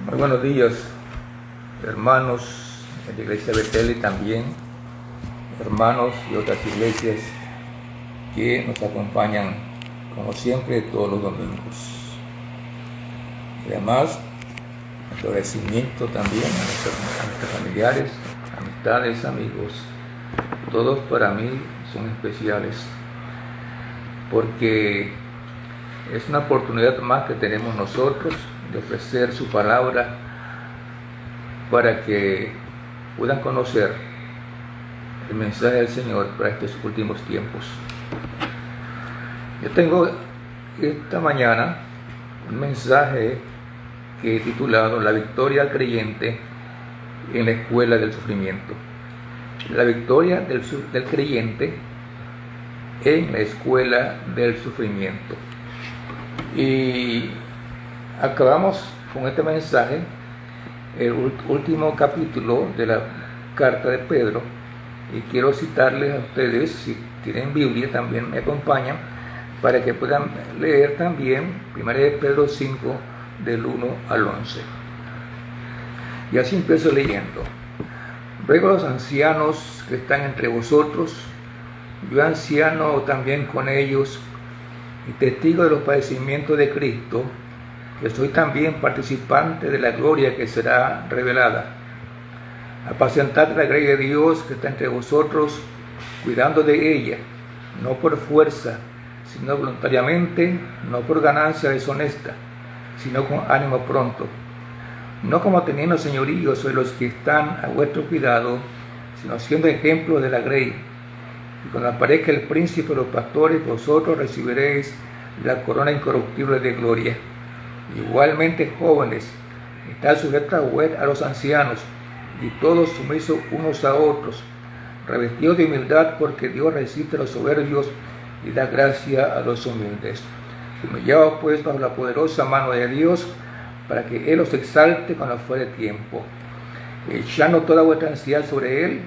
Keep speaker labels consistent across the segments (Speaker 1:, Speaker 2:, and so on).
Speaker 1: Muy buenos días, hermanos de la iglesia Betel y también hermanos de otras iglesias que nos acompañan, como siempre, todos los domingos. Y además, nuestro agradecimiento también a nuestros familiares, amistades, amigos. Todos para mí son especiales porque es una oportunidad más que tenemos nosotros de ofrecer su palabra para que puedan conocer el mensaje del Señor para estos últimos tiempos. Yo tengo esta mañana un mensaje que he titulado La victoria al creyente en la escuela del sufrimiento. La victoria del creyente en la escuela del sufrimiento. Y acabamos con este mensaje el último capítulo de la carta de Pedro, y quiero citarles a ustedes, si tienen Biblia también me acompañan, para que puedan leer también 1 Pedro 5 del 1 al 11. Y así empiezo leyendo. Ruego a los ancianos que están entre vosotros, yo anciano también con ellos y testigo de los padecimientos de Cristo, que soy también participante de la gloria que será revelada. Apacentad la grey de Dios que está entre vosotros, cuidando de ella, no por fuerza, sino voluntariamente, no por ganancia deshonesta, sino con ánimo pronto, no como teniendo señorío sobre los que están a vuestro cuidado, sino siendo ejemplos de la grey. Y cuando aparezca el príncipe de los pastores, vosotros recibiréis la corona incorruptible de gloria. Igualmente, jóvenes, estad sujetos a los ancianos, y todos sumisos unos a otros, revestidos de humildad, porque Dios resiste a los soberbios y da gracia a los humildes. Humillaos pues bajo la poderosa mano de Dios, para que Él os exalte cuando fuere tiempo, echando toda vuestra ansiedad sobre Él,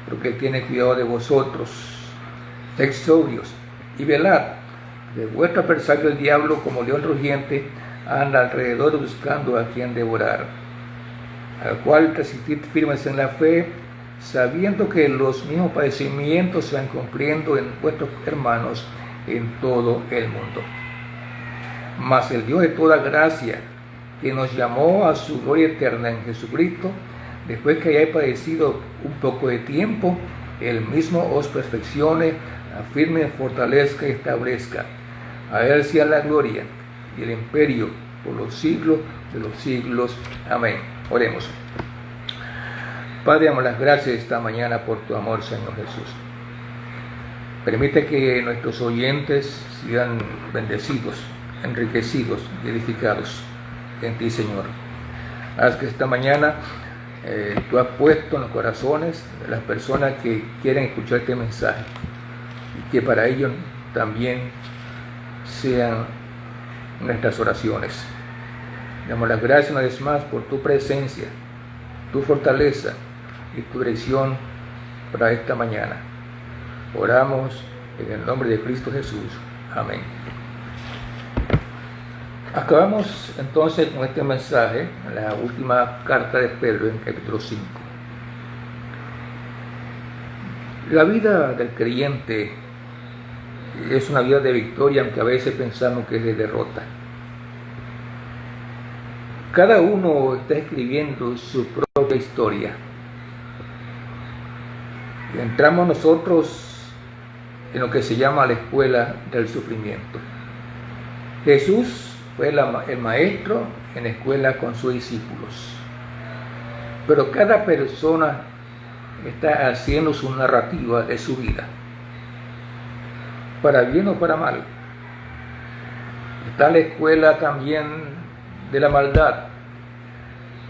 Speaker 1: porque Él tiene cuidado de vosotros. Sed sobrios y velad, de vuestro adversario el diablo, como león rugiente, anda alrededor buscando a quien devorar, al cual resistid firmes en la fe, sabiendo que los mismos padecimientos se van cumpliendo en vuestros hermanos en todo el mundo. Mas el Dios de toda gracia, que nos llamó a su gloria eterna en Jesucristo, después que hayáis padecido un poco de tiempo, Él mismo os perfeccione, afirme, fortalezca y establezca. A Él sea la gloria y el imperio por los siglos de los siglos. Amén. Oremos. Padre, damos las gracias esta mañana por tu amor, Señor Jesús. Permite que nuestros oyentes sean bendecidos, enriquecidos y edificados en ti, Señor. Haz que esta mañana tú has puesto en los corazones de las personas que quieren escuchar este mensaje, y que para ellos también sean nuestras oraciones. Damos las gracias una vez más por tu presencia, tu fortaleza y tu dirección para esta mañana. Oramos en el nombre de Cristo Jesús. Amén. Acabamos entonces con este mensaje, la última carta de Pedro en capítulo 5. La vida del creyente es una vida de victoria, aunque a veces pensamos que es de derrota. Cada uno está escribiendo su propia historia. Y entramos nosotros en lo que se llama la escuela del sufrimiento. Jesús fue el maestro en la escuela con sus discípulos. Pero cada persona está haciendo su narrativa de su vida, para bien o para mal. Está la escuela también de la maldad.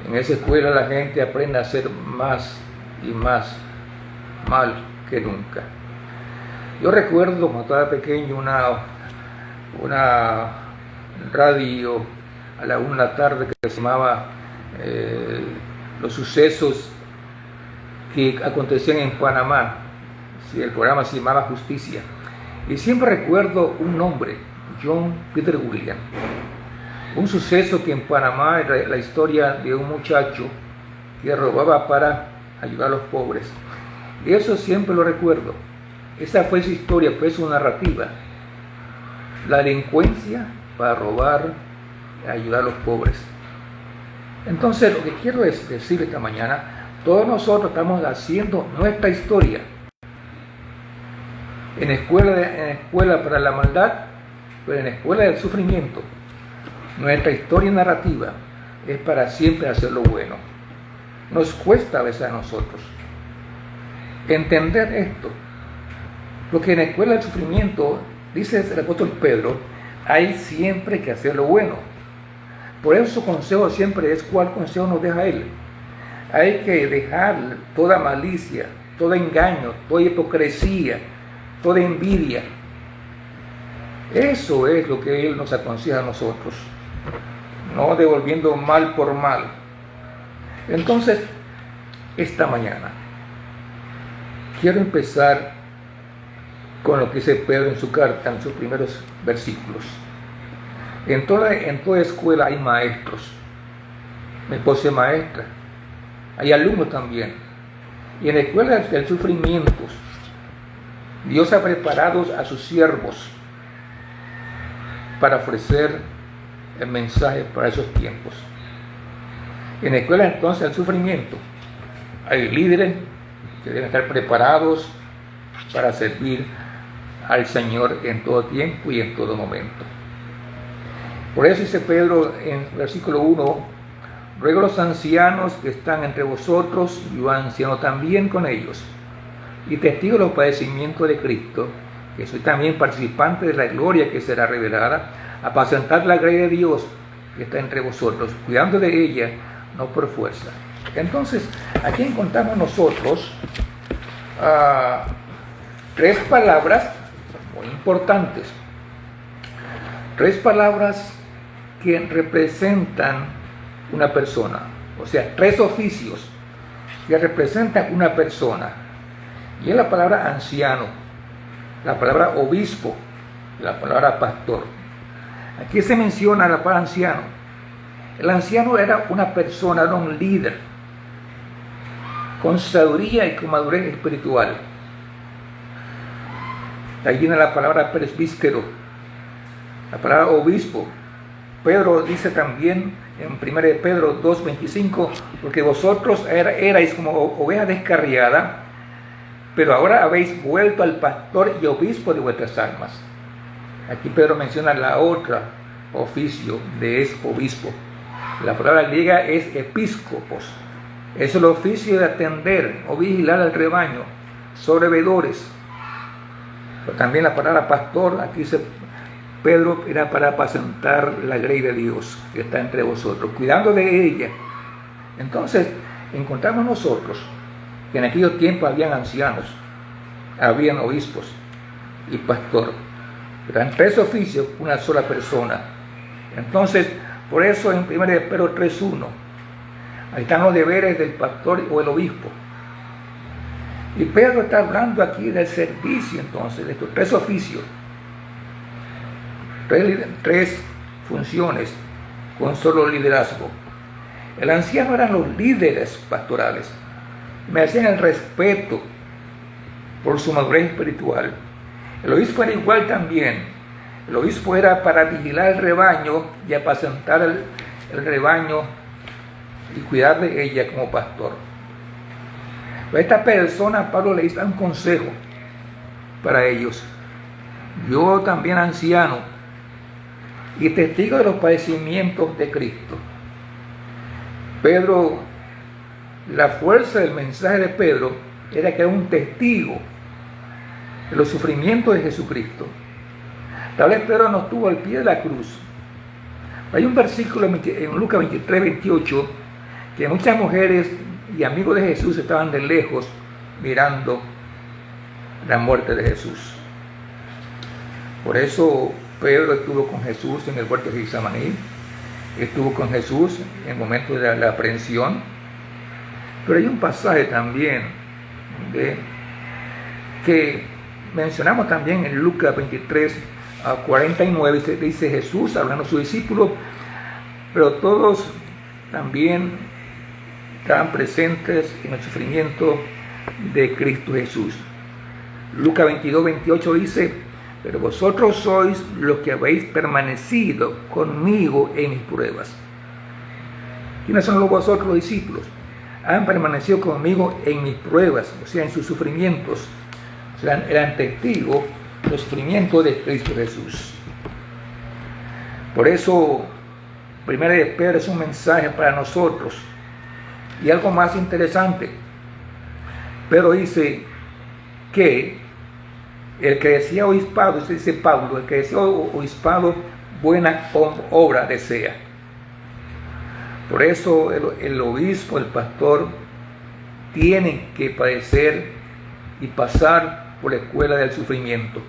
Speaker 1: En esa escuela la gente aprende a ser más y más mal que nunca. Yo recuerdo cuando estaba pequeño una radio a la 1 de la tarde que se llamaba los sucesos que acontecían en Panamá. Sí, el programa se llamaba Justicia. Y siempre recuerdo un nombre, John Peter Williams, un suceso que en Panamá era la historia de un muchacho que robaba para ayudar a los pobres. Y eso siempre lo recuerdo. Esa fue su historia, fue su narrativa. La delincuencia para robar y ayudar a los pobres. Entonces, lo que quiero decir esta mañana, todos nosotros estamos haciendo nuestra historia. En escuela para la maldad, pero en escuela del sufrimiento. Nuestra historia narrativa es para siempre hacer lo bueno. Nos cuesta a veces a nosotros entender esto. Porque en la escuela del sufrimiento, dice el apóstol Pedro, hay siempre que hacer lo bueno. Por eso su consejo siempre es, ¿cuál consejo nos deja él? Hay que dejar toda malicia, todo engaño, toda hipocresía, toda envidia. Eso es lo que él nos aconseja a nosotros, no devolviendo mal por mal. Entonces, esta mañana quiero empezar con lo que dice Pedro en su carta, en sus primeros versículos. En toda escuela hay maestros. Mi esposa es maestra. Hay alumnos también. Y en la escuela del sufrimiento, Dios ha preparado a sus siervos para ofrecer el mensaje para esos tiempos. En la escuela entonces del sufrimiento hay líderes que deben estar preparados para servir al Señor en todo tiempo y en todo momento. Por eso dice Pedro en versículo 1, ruego a los ancianos que están entre vosotros, y yo anciano también con ellos, y testigo de los padecimientos de Cristo, que soy también participante de la gloria que será revelada, apacentar la grey de Dios que está entre vosotros, cuidando de ella, no por fuerza. Entonces, aquí encontramos nosotros tres palabras muy importantes. Tres palabras que representan una persona. O sea, tres oficios que representan una persona. Y es la palabra anciano, la palabra obispo, la palabra pastor. Aquí se menciona la palabra anciano. El anciano era una persona, era un líder, con sabiduría y con madurez espiritual. Ahí viene la palabra presbítero, la palabra obispo. Pedro dice también en 1 Pedro 2:25, porque vosotros erais como ovejas descarriadas, pero ahora habéis vuelto al pastor y obispo de vuestras almas. Aquí Pedro menciona la otra oficio de obispo. La palabra griega es episcopos. Es el oficio de atender o vigilar al rebaño, sobreveedores. Pero también la palabra pastor, aquí dice Pedro, era para apacentar la grey de Dios que está entre vosotros, cuidando de ella. Entonces, encontramos nosotros que en aquellos tiempos habían ancianos, habían obispos y pastor. Eran tres oficios, una sola persona. Entonces, por eso en 1 Pedro 3:1, ahí están los deberes del pastor o el obispo. Y Pedro está hablando aquí del servicio, entonces, de estos tres oficios. Tres funciones con solo liderazgo. El anciano eran los líderes pastorales. Merecían el respeto por su madurez espiritual. El obispo era igual también. El obispo era para vigilar el rebaño y apacentar el rebaño y cuidar de ella como pastor. A esta persona Pablo le da un consejo para ellos. Yo también anciano y testigo de los padecimientos de Cristo. Pedro, la fuerza del mensaje de Pedro era que era un testigo de los sufrimientos de Jesucristo. Tal vez Pedro no estuvo al pie de la cruz. Hay un versículo en Lucas 23:28 que muchas mujeres y amigos de Jesús estaban de lejos mirando la muerte de Jesús. Por eso Pedro estuvo con Jesús en el huerto de Getsemaní, estuvo con Jesús en el momento de la aprehensión. Pero hay un pasaje también que mencionamos también en Lucas 23:49, dice Jesús, hablando a sus discípulos: pero todos también estaban presentes en el sufrimiento de Cristo Jesús. Lucas 22:28 dice: pero vosotros sois los que habéis permanecido conmigo en mis pruebas. ¿Quiénes son los vosotros, los discípulos? Han permanecido conmigo en mis pruebas, o sea, en sus sufrimientos. O sea, eran testigos de los sufrimientos de Cristo Jesús. Por eso, Primera de Pedro es un mensaje para nosotros. Y algo más interesante, Pedro dice que el que decía obispado, dice Pablo, el que decía obispado, buena obra desea. Por eso el obispo, el pastor, tienen que padecer y pasar por la escuela del sufrimiento.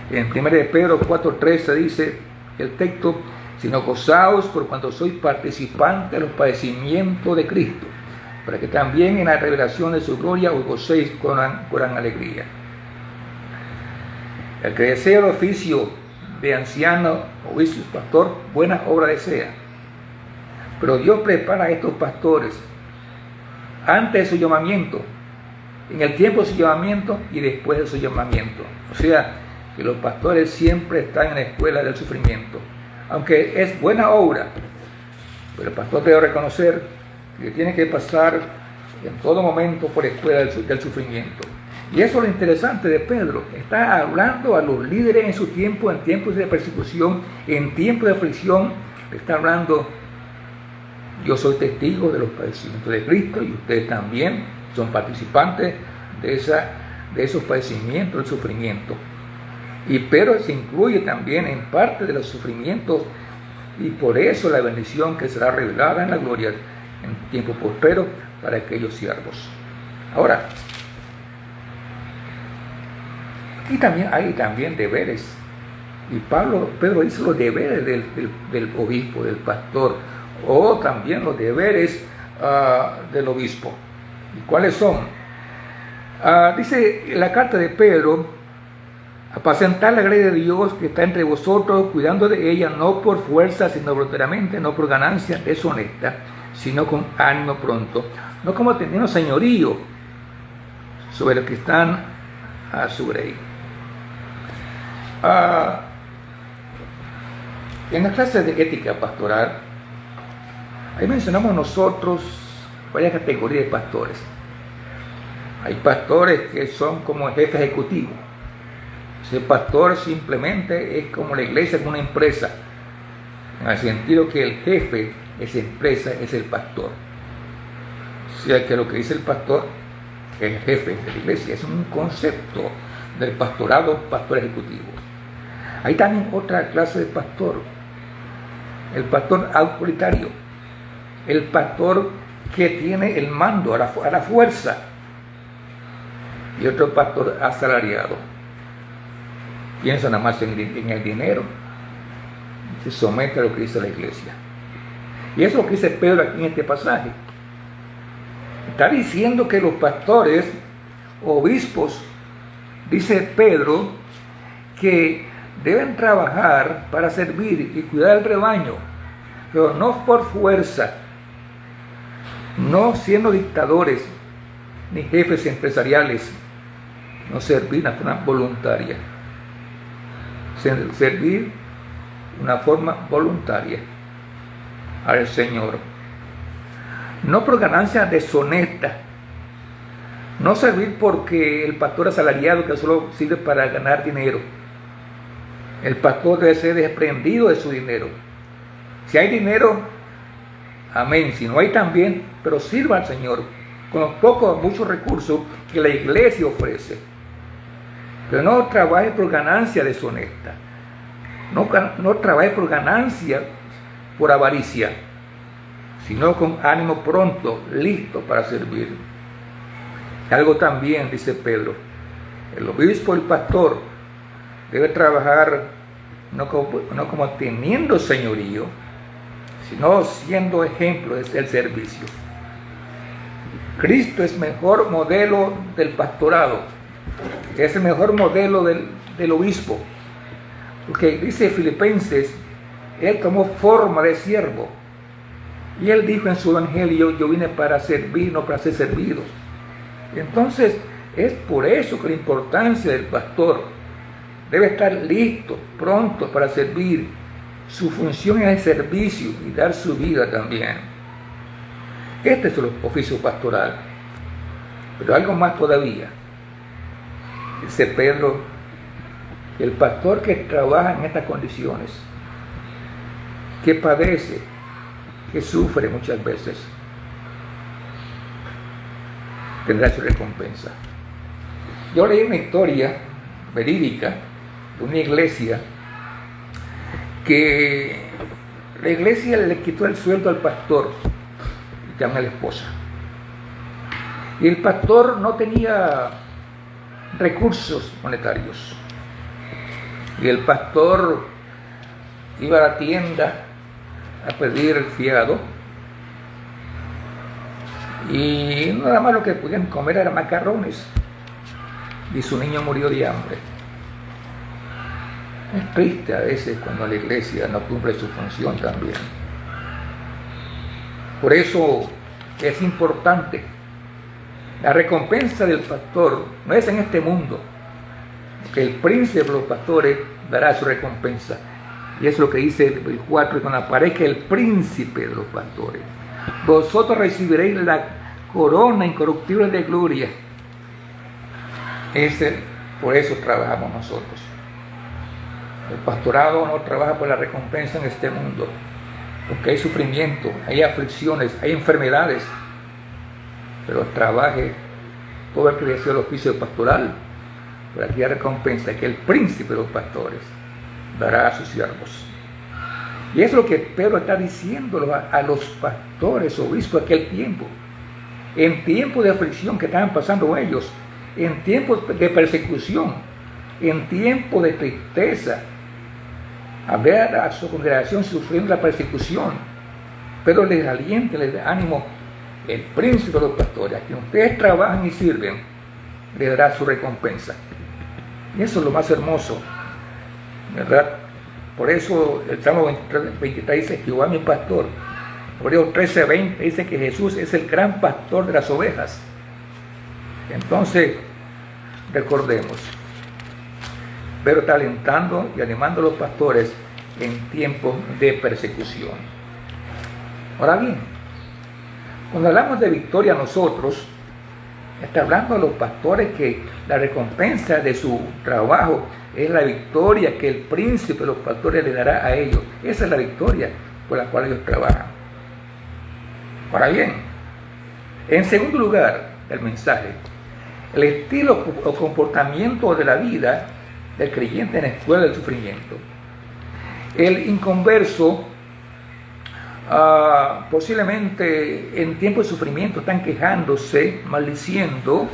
Speaker 1: En 1 de Pedro 4:13 dice el texto: sino gozaos por cuanto sois participantes de los padecimientos de Cristo, para que también en la revelación de su gloria os gocéis con gran alegría. El que desea el oficio de anciano, obispo, pastor, buena obra desea. Pero Dios prepara a estos pastores antes de su llamamiento, en el tiempo de su llamamiento y después de su llamamiento. O sea, que los pastores siempre están en la escuela del sufrimiento. Aunque es buena obra, pero el pastor debe reconocer que tiene que pasar en todo momento por la escuela del sufrimiento. Y eso es lo interesante de Pedro. Está hablando a los líderes en su tiempo, en tiempos de persecución, en tiempos de aflicción. Está hablando: yo soy testigo de los padecimientos de Cristo y ustedes también son participantes de esos padecimientos, del sufrimiento. Y Pedro se incluye también en parte de los sufrimientos, y por eso la bendición que será revelada en la gloria en tiempo postrero para aquellos siervos. Ahora, aquí también hay deberes, y Pedro dice los deberes del obispo, del pastor, o también los deberes del obispo. ¿Y cuáles son? Dice la carta de Pedro: apacentar la grey de Dios que está entre vosotros, cuidando de ella, no por fuerza, sino voluntariamente, no por ganancia deshonesta, sino con ánimo pronto, no como teniendo señorío sobre los que están a su grey. En la clase de ética pastoral, ahí mencionamos nosotros varias categorías de pastores. Hay pastores que son como jefe ejecutivo. Ese pastor simplemente es como la iglesia, como una empresa, en el sentido que el jefe de esa empresa es el pastor. O sea que lo que dice el pastor es el jefe de la iglesia. Es un concepto del pastorado, pastor ejecutivo. Hay también otra clase de pastor: el pastor autoritario, el pastor que tiene el mando a la fuerza, y otro pastor asalariado. Piensa nada más en el dinero, se somete a lo que dice la iglesia. Y eso es lo que dice Pedro aquí en este pasaje. Está diciendo que los pastores, obispos, dice Pedro, que deben trabajar para servir y cuidar el rebaño, pero no por fuerza, no siendo dictadores ni jefes empresariales, no servir de forma voluntaria. Servir de una forma voluntaria al Señor, no por ganancia deshonesta, no servir porque el pastor asalariado que solo sirve para ganar dinero. El pastor debe ser desprendido de su dinero. Si hay dinero, amén. Si no hay, también, pero sirva al Señor con los pocos o muchos recursos que la iglesia ofrece. Pero no trabaje por ganancia deshonesta. No trabaje por ganancia, por avaricia, sino con ánimo pronto, listo para servir. Algo también, dice Pedro: el obispo, el pastor, debe trabajar no como teniendo señorío, sino siendo ejemplo del servicio. Cristo es mejor modelo del pastorado, es el mejor modelo del obispo, porque dice Filipenses Él tomó forma de siervo. Y Él dijo en su evangelio, yo vine para servir, no para ser servido. Entonces, es por eso que la importancia del pastor debe estar listo, pronto para servir. Su función es el servicio y dar su vida también. Este es el oficio pastoral. Pero algo más todavía. Dice Pedro, el pastor que trabaja en estas condiciones, que padece, que sufre muchas veces, tendrá su recompensa. Yo leí una historia verídica de una iglesia que la iglesia le quitó el sueldo al pastor y también a la esposa. Y el pastor no tenía recursos monetarios. Y el pastor iba a la tienda a pedir el fiado. Y nada más lo que podían comer eran macarrones. Y su niño murió de hambre. Es triste a veces cuando la iglesia no cumple su función también. Por eso es importante. La recompensa del pastor no es en este mundo, que el príncipe de los pastores dará su recompensa. Y es lo que dice el 4, cuando aparezca el príncipe de los pastores. Vosotros recibiréis la corona incorruptible de gloria. Por eso trabajamos nosotros. El pastorado no trabaja por la recompensa en este mundo, porque hay sufrimiento, hay aflicciones, hay enfermedades, pero trabaje todo el que desea el oficio pastoral por aquella recompensa que el príncipe de los pastores dará a sus siervos. Y es lo que Pedro está diciendo a los pastores, obispos de aquel tiempo, en tiempos de aflicción que estaban pasando ellos, en tiempos de persecución, en tiempos de tristeza, a ver a su congregación sufriendo la persecución. Pero les alienta, les da ánimo. El príncipe de los pastores, a quien ustedes trabajan y sirven, le dará su recompensa. Y eso es lo más hermoso, ¿verdad? Por eso el Salmo 23 dice, Jehová mi pastor. Hebreos 13:20 dice que Jesús es el gran pastor de las ovejas. Entonces, recordemos, pero está alentando y animando a los pastores en tiempos de persecución. Ahora bien, cuando hablamos de victoria nosotros, está hablando a los pastores que la recompensa de su trabajo es la victoria que el príncipe de los pastores le dará a ellos. Esa es la victoria por la cual ellos trabajan. Ahora bien, en segundo lugar del mensaje, el estilo o comportamiento de la vida del creyente en la escuela del sufrimiento. El inconverso posiblemente en tiempo de sufrimiento están quejándose, maldiciendo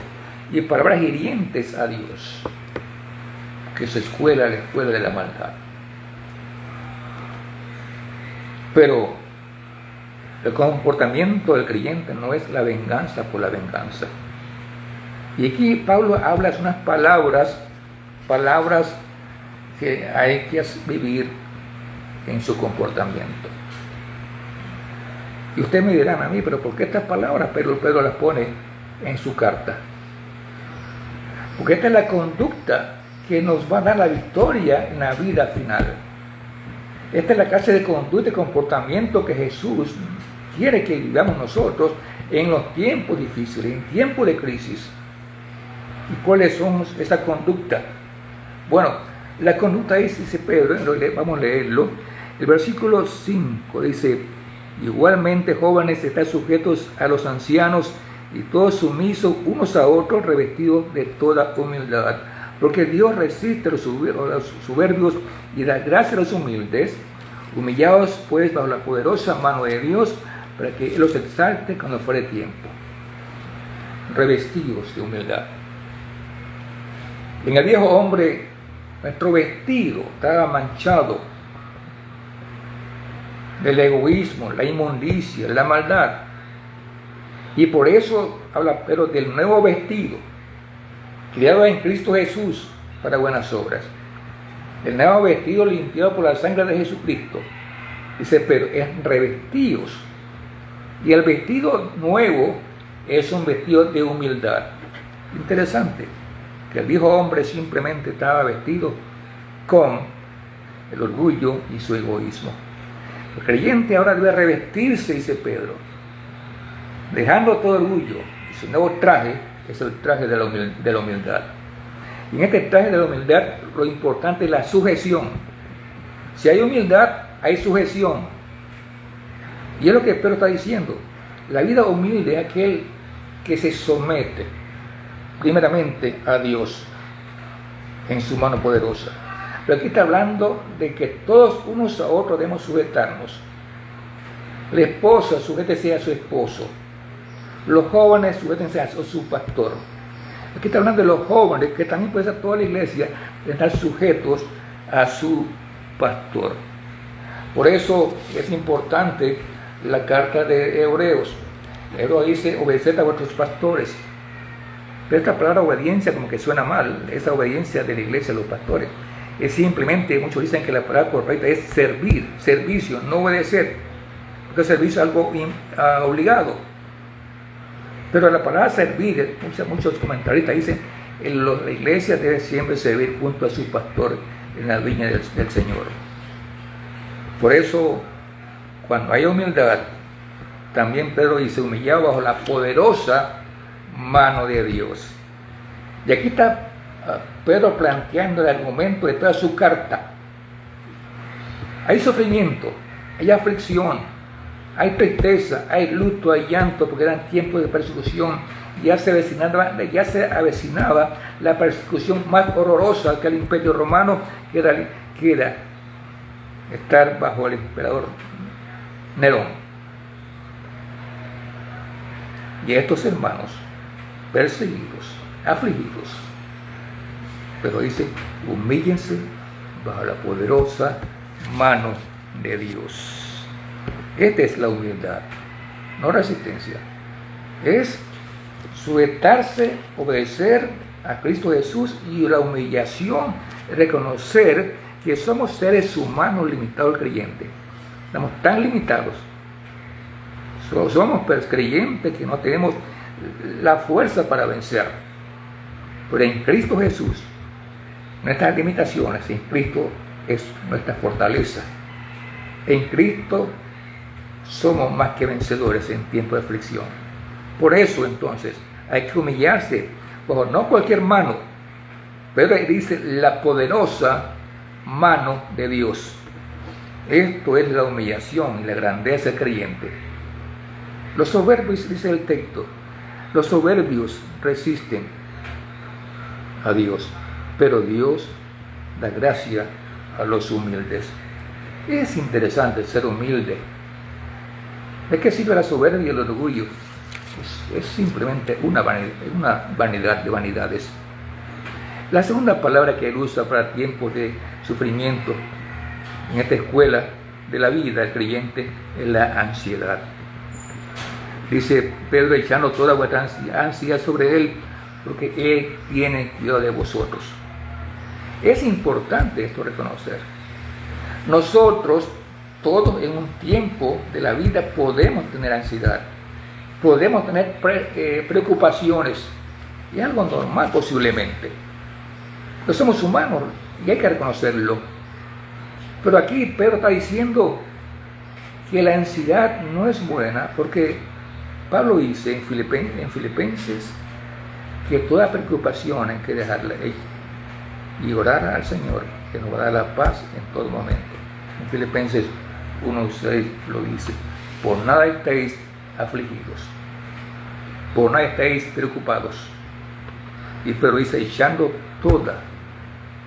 Speaker 1: y palabras hirientes a Dios, que es la escuela de la maldad. Pero el comportamiento del creyente no es la venganza por la venganza. Y aquí Pablo habla de unas palabras que hay que vivir en su comportamiento. Y ustedes me dirán a mí, pero ¿por qué estas palabras Pedro las pone en su carta? Porque esta es la conducta que nos va a dar la victoria en la vida final. Esta es la clase de conducta y comportamiento que Jesús quiere que vivamos nosotros en los tiempos difíciles, en tiempos de crisis. ¿Y cuáles son esa conducta? Bueno, la conducta es, dice Pedro, vamos a leerlo, el versículo 5 dice, igualmente jóvenes, están sujetos a los ancianos y todos sumisos unos a otros, revestidos de toda humildad. Porque Dios resiste a los soberbios y da gracia a los humildes. Humillados pues bajo la poderosa mano de Dios, para que Él los exalte cuando fuere tiempo. Revestidos de humildad. En el viejo hombre, nuestro vestido estaba manchado del egoísmo, la inmundicia, la maldad. Y por eso habla Pedro del nuevo vestido, creado en Cristo Jesús para buenas obras. El nuevo vestido limpiado por la sangre de Jesucristo, dice Pedro, es revestidos. Y el vestido nuevo es un vestido de humildad. Interesante, que el viejo hombre simplemente estaba vestido con el orgullo y su egoísmo. El creyente ahora debe revestirse, dice Pedro, dejando todo orgullo. Y su nuevo traje es el traje de la humildad. Y en este traje de la humildad lo importante es la sujeción. Si hay humildad, hay sujeción. Y es lo que Pedro está diciendo. La vida humilde es aquel que se somete primeramente a Dios en su mano poderosa. Pero aquí está hablando de que todos unos a otros debemos sujetarnos. La esposa sujétese a su esposo. Los jóvenes sujétense a su pastor. Aquí está hablando de los jóvenes, que también puede ser toda la iglesia, de estar sujetos a su pastor. Por eso es importante la carta de Hebreos. Hebreos dice, obedeced a vuestros pastores. Pero esta palabra obediencia como que suena mal, esa obediencia de la iglesia a los pastores. Es simplemente, muchos dicen que la palabra correcta es servir, servicio, no obedecer. Porque el servicio es algo obligado. Pero la palabra servir, muchos comentaristas dicen, la iglesia debe siempre servir junto a su pastor en la viña del Señor. Por eso, cuando hay humildad, también Pedro dice, humillado bajo la poderosa mano de Dios. Y aquí está Pedro planteando el argumento de toda su carta. Hay sufrimiento, hay aflicción, hay tristeza, hay luto, hay llanto, porque eran tiempos de persecución. Ya se avecinaba la persecución más horrorosa que el imperio romano, que era estar bajo el emperador Nerón. Y estos hermanos, perseguidos, afligidos, pero dice, humíllense bajo la poderosa mano de Dios. Esta es la humildad, no resistencia. Es sujetarse, obedecer a Cristo Jesús, y la humillación, reconocer que somos seres humanos limitados al creyente. Estamos tan limitados. Somos creyentes que no tenemos la fuerza para vencer. Pero en Cristo Jesús, nuestras limitaciones, en Cristo es nuestra fortaleza. En Cristo somos más que vencedores en tiempo de aflicción. Por eso entonces hay que humillarse bajo no cualquier mano, pero dice la poderosa mano de Dios. Esto es la humillación y la grandeza del creyente. Los soberbios, dice el texto, los soberbios resisten a Dios, pero Dios da gracia a los humildes. Es interesante ser humilde. ¿De qué sirve la soberbia y el orgullo? Es simplemente una vanidad de vanidades. La segunda palabra que él usa para tiempos de sufrimiento en esta escuela de la vida del creyente es la ansiedad. Dice Pedro, echando toda vuestra ansiedad sobre él, porque él tiene cuidado de vosotros. Es importante esto reconocer. Nosotros, todos en un tiempo de la vida, podemos tener ansiedad, podemos tener preocupaciones, y es algo normal posiblemente. No somos humanos y hay que reconocerlo. Pero aquí Pedro está diciendo que la ansiedad no es buena, porque Pablo dice en Filipenses que toda preocupación hay que dejarla y orar al Señor, que nos va a dar la paz en todo momento. En Filipenses 1:6 lo dice: por nada estéis afligidos, por nada estéis preocupados. Y Pedro dice, echando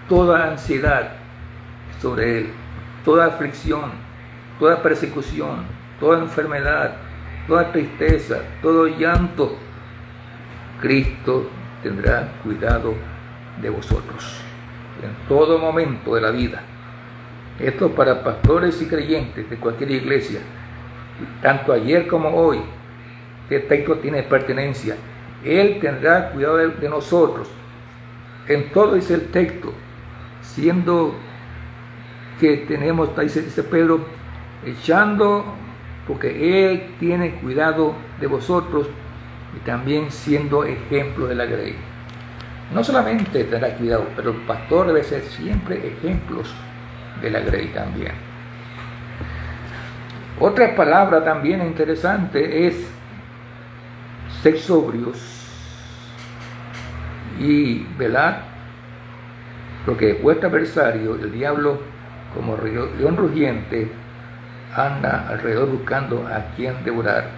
Speaker 1: toda ansiedad sobre él, toda aflicción, toda persecución, toda enfermedad, toda tristeza, todo llanto, Cristo tendrá cuidado de vosotros en todo momento de la vida. Esto para pastores y creyentes de cualquier iglesia, tanto ayer como hoy. Este texto tiene pertenencia. Él tendrá cuidado de nosotros en todo, dice el texto, siendo que tenemos, dice Pedro, echando, porque Él tiene cuidado de vosotros y también siendo ejemplo de la grey. No solamente tendrá cuidado, pero el pastor debe ser siempre ejemplos de la grey también. Otra palabra también interesante es ser sobrios y velad, porque vuestro adversario, el diablo, como león rugiente, anda alrededor buscando a quien devorar,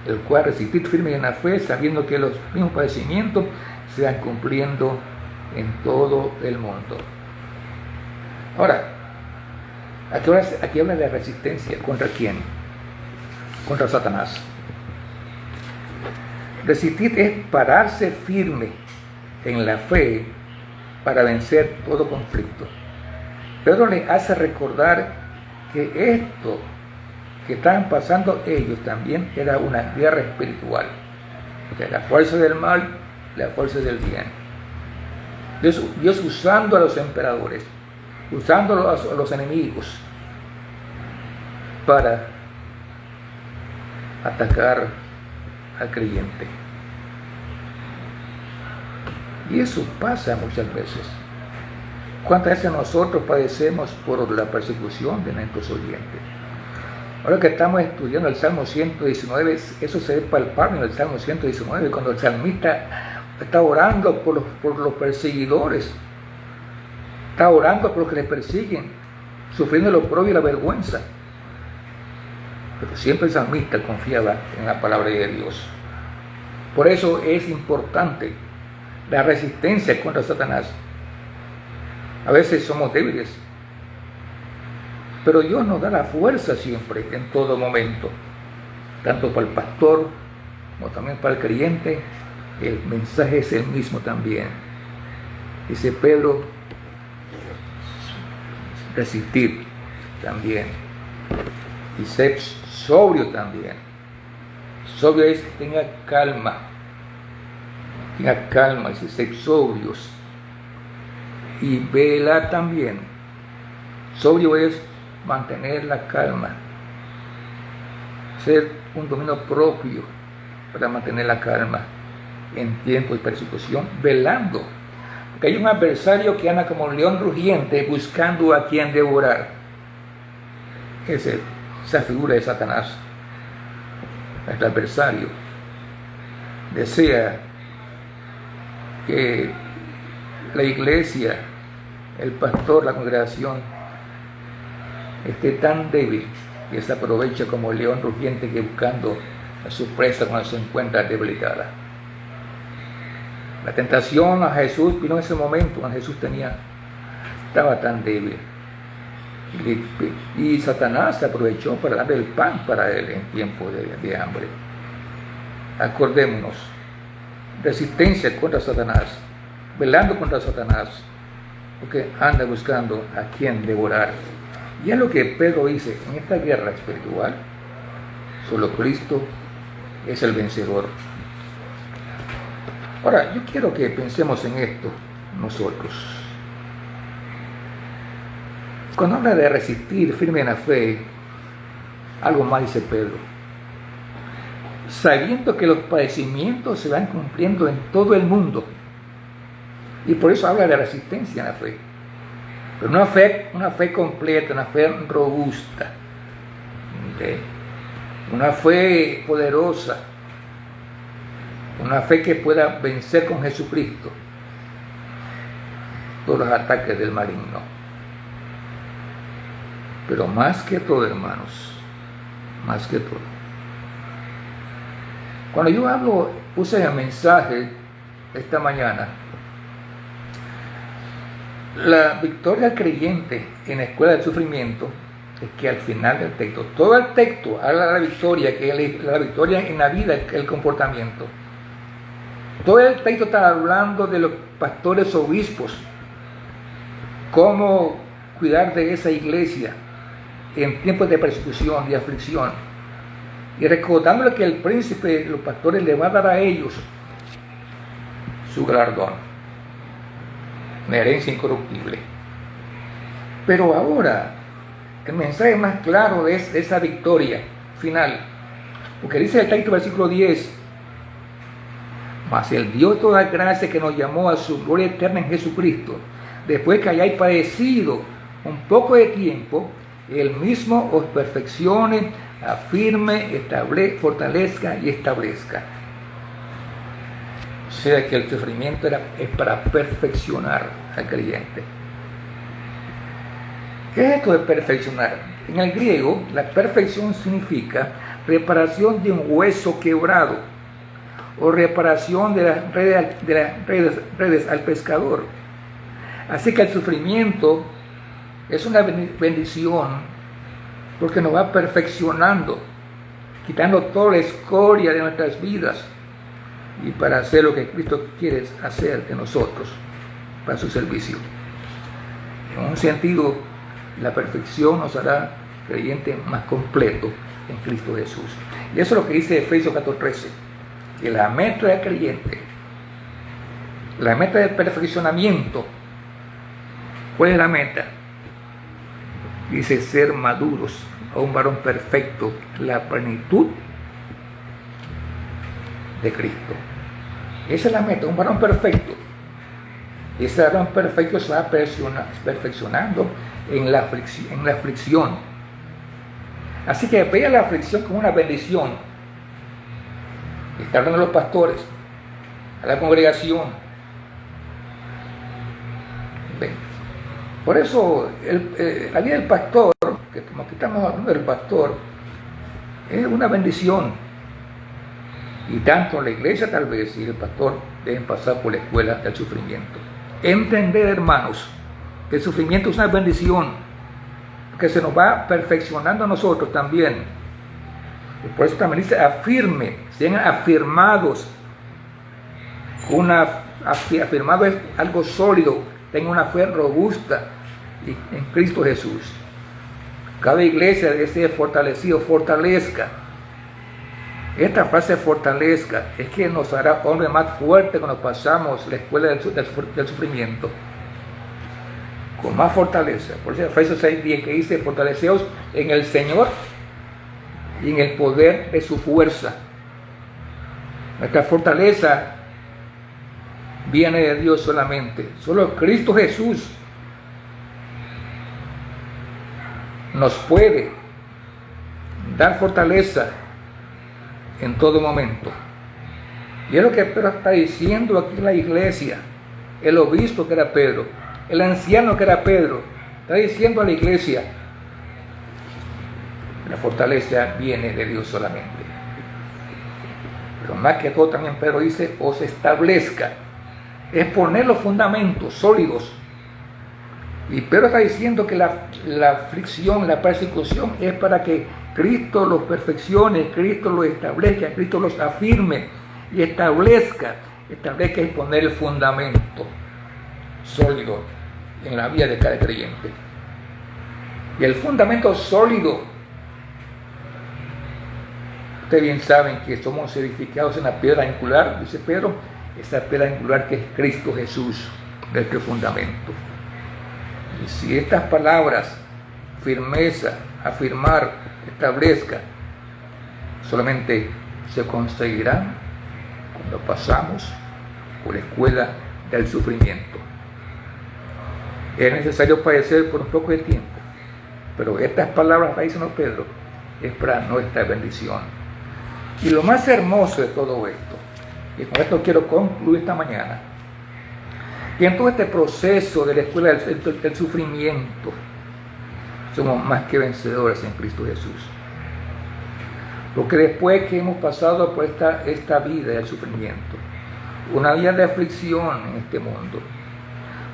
Speaker 1: el cual resistid firme en la fe, sabiendo que los mismos padecimientos se van cumpliendo en todo el mundo. Ahora, aquí habla de resistencia. ¿Contra quién? Contra Satanás. Resistir es pararse firme en la fe para vencer todo conflicto. Pedro le hace recordar que esto que estaban pasando ellos también era una guerra espiritual, de la fuerza del mal, la fuerza del bien. Dios usando a los emperadores, usando a los enemigos para atacar al creyente. Y eso pasa muchas veces. ¿Cuántas veces nosotros padecemos por la persecución de nuestros oyentes? Ahora que estamos estudiando el Salmo 119, eso se ve palpable en el Salmo 119, cuando el salmista está orando por los perseguidores, está orando por los que les persiguen, sufriendo el oprobio y la vergüenza. Pero siempre el salmista confiaba en la palabra de Dios. Por eso es importante la resistencia contra Satanás. A veces somos débiles, pero Dios nos da la fuerza siempre, en todo momento, tanto para el pastor como también para el creyente. El mensaje es el mismo también. Dice Pedro, resistir también, y ser sobrio también. Sobrio es tenga calma, dice, ser sobrios, y velar también. Sobrio es mantener la calma, ser un dominio propio para mantener la calma en tiempo de persecución, velando, porque hay un adversario que anda como un león rugiente buscando a quien devorar. Esa figura de Satanás, nuestro adversario, desea que la iglesia, el pastor, la congregación esté tan débil que se aprovecha como el león rugiente que buscando a su presa cuando se encuentra debilitada. La tentación a Jesús vino en ese momento cuando Jesús estaba tan débil, y Satanás se aprovechó para darle el pan para él en tiempo de hambre. Acordémonos, resistencia contra Satanás, velando contra Satanás, porque anda buscando a quien devorar. Y es lo que Pedro dice: en esta guerra espiritual, solo Cristo es el vencedor. Ahora, yo quiero que pensemos en esto nosotros. Cuando habla de resistir firme en la fe, algo más dice Pedro: sabiendo que los padecimientos se van cumpliendo en todo el mundo. Y por eso habla de resistencia en la fe. Pero una fe completa, una fe robusta, ¿okay? Una fe poderosa, una fe que pueda vencer con Jesucristo todos los ataques del maligno. Pero más que todo, hermanos, más que todo, cuando yo puse el mensaje esta mañana, la victoria del creyente en la escuela del sufrimiento, es que al final del texto, todo el texto habla de la victoria, que es la victoria en la vida, el comportamiento. Todo el texto está hablando de los pastores obispos, cómo cuidar de esa iglesia en tiempos de persecución, de aflicción, y recordándole que el príncipe, los pastores, le va a dar a ellos su galardón, una herencia incorruptible. Pero ahora el mensaje más claro de esa victoria final. Porque dice el texto, versículo 10, mas el Dios de toda gracia que nos llamó a su gloria eterna en Jesucristo, después que hayáis padecido un poco de tiempo, Él mismo os perfeccione, afirme, fortalezca y establezca. O sea que el sufrimiento es para perfeccionar al creyente. ¿Qué es esto de perfeccionar? En el griego, la perfección significa reparación de un hueso quebrado o reparación de las redes al pescador. Así que el sufrimiento es una bendición porque nos va perfeccionando, quitando toda la escoria de nuestras vidas y para hacer lo que Cristo quiere hacer de nosotros, para su servicio. En un sentido, la perfección nos hará creyentes más completos en Cristo Jesús. Y eso es lo que dice Efesios 14:13, que la meta del creyente, la meta del perfeccionamiento, ¿cuál es la meta? Dice ser maduros a un varón perfecto, la plenitud de Cristo. Esa es la meta, un varón perfecto. Ese varón perfecto se va perfeccionando en la aflicción. Así que vea la aflicción como una bendición. Está hablando a los pastores, a la congregación. ¿Ven? Por eso la vida del pastor, que como aquí estamos hablando del pastor, es una bendición. Y tanto la iglesia tal vez y el pastor deben pasar por la escuela del sufrimiento. Entender, hermanos, que el sufrimiento es una bendición, que se nos va perfeccionando a nosotros también. Y por eso también dice afirme, sean afirmados. Afirmado es algo sólido, tenga una fe robusta en Cristo Jesús. Cada iglesia debe ser fortalecido, fortalezca. Esta frase fortalezca es que nos hará hombres más fuertes cuando pasamos la escuela del sufrimiento. Con más fortaleza. Por eso Efesios 6:10 que dice fortaleceos en el Señor y en el poder de su fuerza. Nuestra fortaleza viene de Dios solamente. Solo Cristo Jesús nos puede dar fortaleza en todo momento. Y es lo que Pedro está diciendo aquí en la iglesia. El obispo que era Pedro, el anciano que era Pedro, está diciendo a la iglesia: la fortaleza viene de Dios solamente. Pero más que todo también Pedro dice: os establezca. Es poner los fundamentos sólidos. Y Pedro está diciendo que la aflicción, la persecución es para que Cristo los perfeccione, Cristo los establezca, Cristo los afirme y establezca y poner el fundamento sólido en la vida de cada creyente. Y el fundamento sólido, ustedes bien saben que somos edificados en la piedra angular, dice Pedro, esa piedra angular que es Cristo Jesús, de este fundamento. Y si estas palabras, firmeza, afirmar, establezca, solamente se conseguirán cuando pasamos por la escuela del sufrimiento. Es necesario padecer por un poco de tiempo, pero estas palabras, está diciendo Pedro, es para nuestra bendición. Y lo más hermoso de todo esto, y con esto quiero concluir esta mañana, que en todo este proceso de la escuela del sufrimiento, somos más que vencedores en Cristo Jesús. Porque después que hemos pasado por esta vida del sufrimiento, una vida de aflicción en este mundo,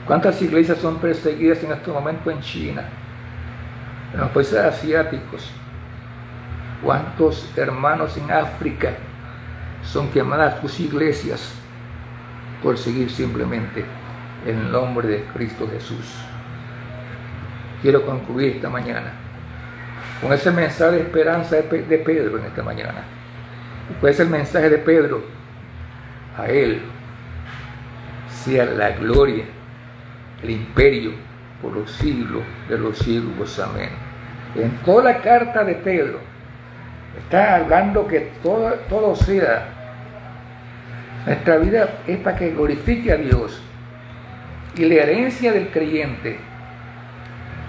Speaker 1: ¿cuántas iglesias son perseguidas en este momento en China, en los países asiáticos? ¿Cuántos hermanos en África son quemadas sus iglesias por seguir simplemente el nombre de Cristo Jesús? Quiero concluir esta mañana con ese mensaje de esperanza de Pedro en esta mañana. ¿Cuál es el mensaje de Pedro? A Él sea la gloria, el imperio por los siglos de los siglos. Amén. En toda la carta de Pedro está hablando que todo sea, nuestra vida es para que glorifique a Dios, y la herencia del creyente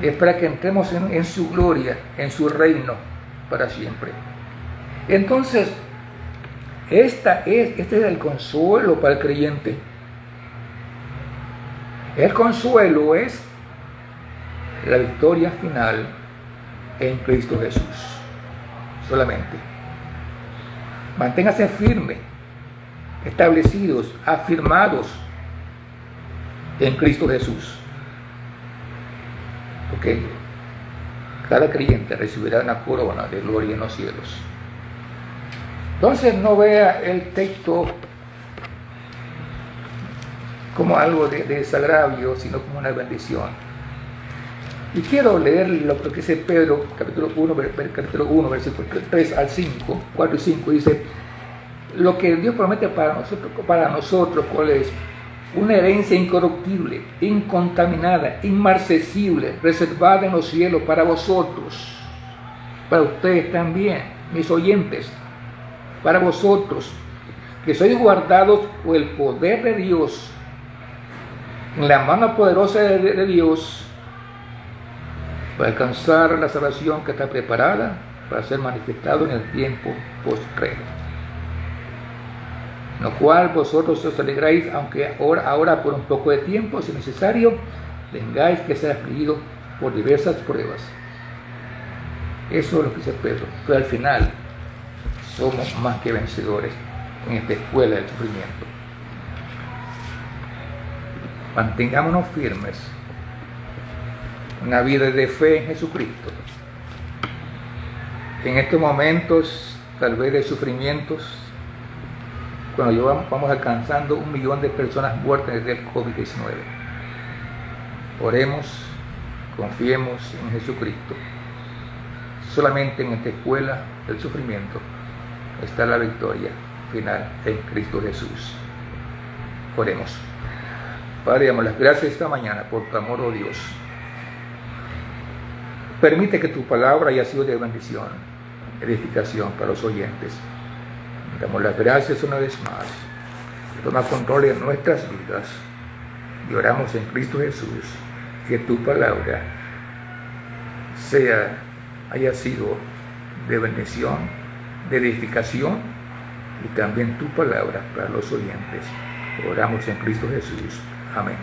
Speaker 1: es para que entremos en su gloria, en su reino para siempre. Entonces, este es el consuelo para el creyente. El consuelo es la victoria final en Cristo Jesús. Solamente. Manténgase firme, establecidos, afirmados en Cristo Jesús. Porque cada creyente recibirá una corona de gloria en los cielos. Entonces no vea el texto como algo de desagravio, sino como una bendición. Y quiero leer lo que dice Pedro, capítulo 1, versículos 3 al 5, 4 y 5, dice, lo que Dios promete para nosotros, ¿cuál es? Una herencia incorruptible, incontaminada, inmarcesible, reservada en los cielos para vosotros, para ustedes también, mis oyentes, para vosotros, que sois guardados por el poder de Dios, en la mano poderosa de Dios, para alcanzar la salvación que está preparada para ser manifestado en el tiempo postrero, en lo cual vosotros os alegráis, aunque ahora por un poco de tiempo, si necesario, tengáis que ser afligidos por diversas pruebas. Eso es lo que dice Pedro, pero al final somos más que vencedores en esta escuela del sufrimiento. Mantengámonos firmes, una vida de fe en Jesucristo. En estos momentos, tal vez de sufrimientos, cuando vamos alcanzando 1 millón de personas muertas desde el COVID-19, oremos, confiemos en Jesucristo. Solamente en esta escuela del sufrimiento está la victoria final en Cristo Jesús. Oremos. Padre, damos las gracias esta mañana por tu amor, oh Dios. Permite que tu palabra haya sido de bendición, edificación para los oyentes. Damos las gracias una vez más. Toma control de nuestras vidas. Y oramos en Cristo Jesús, que tu palabra haya sido de bendición, de edificación, y también tu palabra para los oyentes. Oramos en Cristo Jesús. Amén.